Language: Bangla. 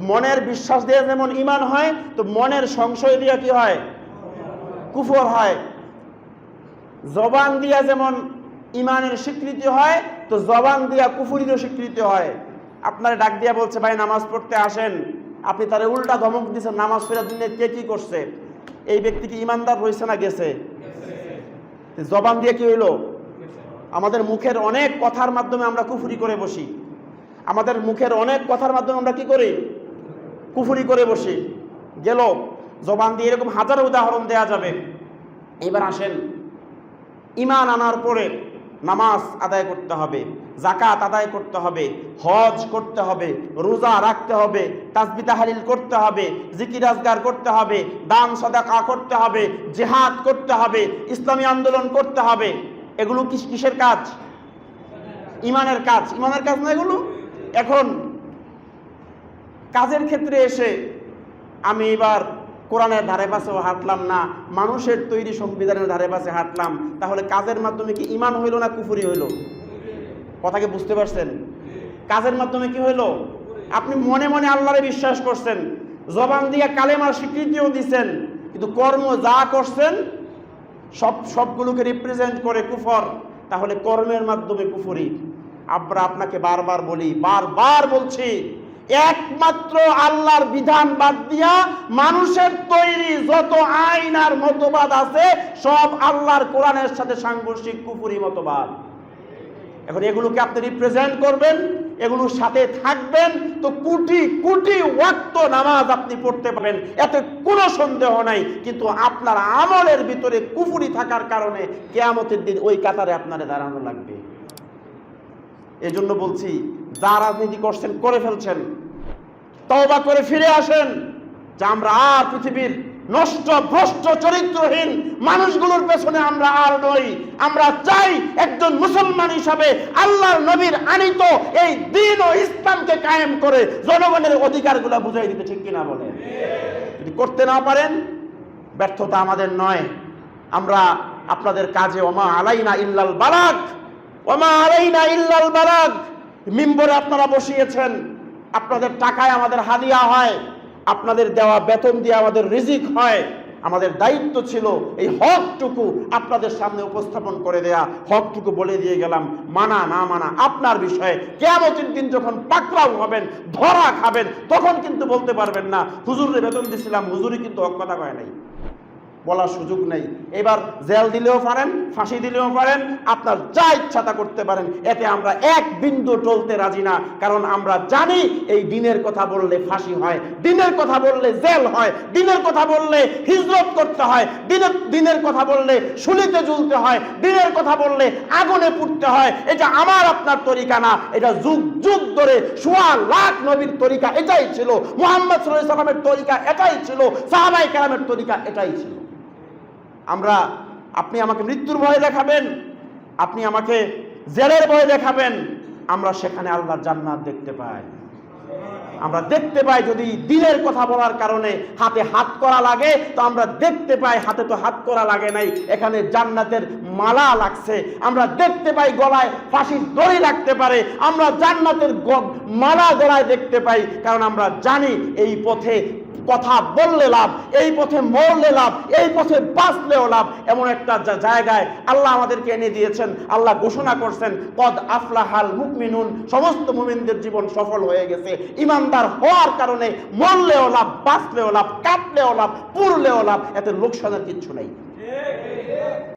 মনের বিশ্বাস দিয়ে যেমন ঈমান হয়, তো মনের সংশয় দিয়ে কি হয়? কুফর হয়। জবান দিয়া যেমন ঈমানের স্বীকৃতি হয়, তো জবান দিয়া কুফরিরও স্বীকৃতি হয়। আপনারা ডাক দিয়া বলছে ভাই নামাজ পড়তে আসেন, আপনি তারে উল্টা ধমক দিচ্ছেন নামাজ পড়ার জন্য, কে কি করছে? এই ব্যক্তি কি ঈমানদার হয়েছে না গেছে? জবান দিয়ে কি হইলো? আমাদের মুখের অনেক কথার মাধ্যমে আমরা কুফরি করে বসি। আমাদের মুখের অনেক কথার মাধ্যমে আমরা কি করি? কুফরি করে বসি। গেল জবান দিয়ে, এরকম হাজারো উদাহরণ দেয়া যাবে। এবার আসেন, ঈমান আনার পরে নামাজ আদায় করতে হবে, যাকাত আদায় করতে হবে, হজ করতে হবে, রোজা রাখতে হবে, তাসবিহ তাহলিল করতে হবে, জিকির আজকার করতে হবে, দান সাদাকা করতে হবে, জিহাদ করতে হবে, ইসলামী আন্দোলন করতে হবে। এগুলো কিসের কাজ? ঈমানের কাজ। ঈমানের কাজ না এগুলো? এখন কাজের ক্ষেত্রে এসে আমি এবার কোরআনের ধারে পাশেও হাঁটলাম না, মানুষের তৈরি সংবিধানের ধারে পাশে হাঁটলাম, তাহলে কাজের মাধ্যমে কি ঈমান হইল না কুফরি হইল? কথাকে বুঝতে পারছেন? কাজের মাধ্যমে কি হইল? আপনি মনে মনে আল্লাহরে বিশ্বাস করছেন, জবান দিয়ে কালেমার স্বীকৃতিও দিচ্ছেন, কিন্তু কর্ম যা করছেন সবগুলোকে রিপ্রেজেন্ট করে কুফর, তাহলে কর্মের মাধ্যমে কুফরি। আমরা আপনাকে বারবার বলি, বারবার বলছি, একমাত্র আল্লাহর বিধান বাদ দিয়া মানুষের তৈরি যত আইন আর মতবাদ আছে সব আল্লাহর কোরআনের সাথে সাংঘর্ষিক কুফরি মতবাদ। এখন এগুলোকে আপনি রিপ্রেজেন্ট করবেন, এগুলোর সাথে থাকবেন, তো কোটি কোটি ওয়াক্ত নামাজ আপনি পড়তে পারবেন, এতে কোনো সন্দেহ নাই। কিন্তু আপনার আমলের ভিতরে কুফরি থাকার কারণে কিয়ামতের দিন ওই কাতারে আপনারে দাঁড়ানো লাগবে। এজন্য বলছি, যা রাজনীতি করছেন করে ফেলছেন, তওবা করে ফিরে আসেন, যে আমরা আর পৃথিবীর নষ্ট ভ্রষ্ট চরিত্রহীন মানুষগুলোর পেছনে আমরা আর নই। আমরা চাই একজন মুসলমান হিসাবে আল্লাহর নবীর আনিত এই দ্বীন ও ইসলামকে কায়েম করে জনগণের অধিকারগুলো বুঝাই দিতে, ঠিক কিনা বলেন? যদি করতে না পারেন, ব্যর্থতা আমাদের নয়। আমরা আপনাদের কাজে ওমা আলাইনা ইল্লাল বালাগ, ওমা আলাইনা ইল্লাল বালাগ মিম্বরে আপনারা বসিয়েছেন, আপনাদের টাকায় আমাদের হাদিয়া হয়, আপনাদের দেওয়া বেতন দিয়ে আমাদের রিজিক হয়। আমাদের দায়িত্ব ছিল এই হকটুকু আপনাদের সামনে উপস্থাপন করে দেয়া। হকটুকু বলে দিয়ে গেলাম, মানা না মানা আপনার বিষয়ে। কিয়ামতের দিন যখন পাকড়াও হবেন, ধরা খাবেন, তখন কিন্তু বলতে পারবেন না হুজুরের বেতন দিছিলাম, হুজুরই কিন্তু হক কথা কয় নাই, বলার সুযোগ নেই। এবার জেল দিলেও পারেন, ফাঁসি দিলেও পারেন, আপনার যা ইচ্ছা তা করতে পারেন, এতে আমরা এক বিন্দু টলতে রাজি না। কারণ আমরা জানি এই দিনের কথা বললে ফাঁসি হয়, দিনের কথা বললে জেল হয়, দিনের কথা বললে হিজরত করতে হয়, দিনের কথা বললে শুলিতে ঝুলতে হয়, দিনের কথা বললে আগুনে পুড়তে হয়। এটা আমার আপনার তরিকা না, এটা যুগ যুগ ধরে সোয়া লাখ নবীর তরিকা এটাই ছিল, মুহাম্মদ সাল্লাল্লাহু আলাইহি ওয়াসাল্লামের তরিকা এটাই ছিল, সাহাবায়ে কেরামের তরিকা এটাই ছিল। আপনি আমাকে মৃত্যুর ভয় দেখাবেন, আপনি আমাকে জেলের ভয় দেখাবেন, আমরা সেখানে আল্লাহর জান্নাত দেখতে পাই। আমরা দেখতে পাই যদি দিনের কথা বলার কারণে হাতে হাত করা লাগে, তো আমরা দেখতে পাই হাতে তো হাত করা লাগে নাই, এখানে জান্নাতের মালা লাগছে। আমরা দেখতে পাই গলায় ফাঁসির দড়ি লাগতে পারে, আমরা জান্নাতের মালা গলায় দেখতে পাই। কারণ আমরা জানি এই পথে কথা বললে লাভ, এই পথে মরলে লাভ, এই পথে বাঁচলেও লাভ। এমন একটা জায়গায় আল্লাহ আমাদেরকে এনে দিয়েছেন। আল্লাহ ঘোষণা করছেন, কদ আফলাহাল মুমিনুন, সমস্ত মুমিনদের জীবন সফল হয়ে গেছে। ইমানদার হওয়ার কারণে মরলেও লাভ, বাঁচলেও লাভ, কাটলেও লাভ, পুরলেও লাভ, এতে লোকসানের কিচ্ছু নেই।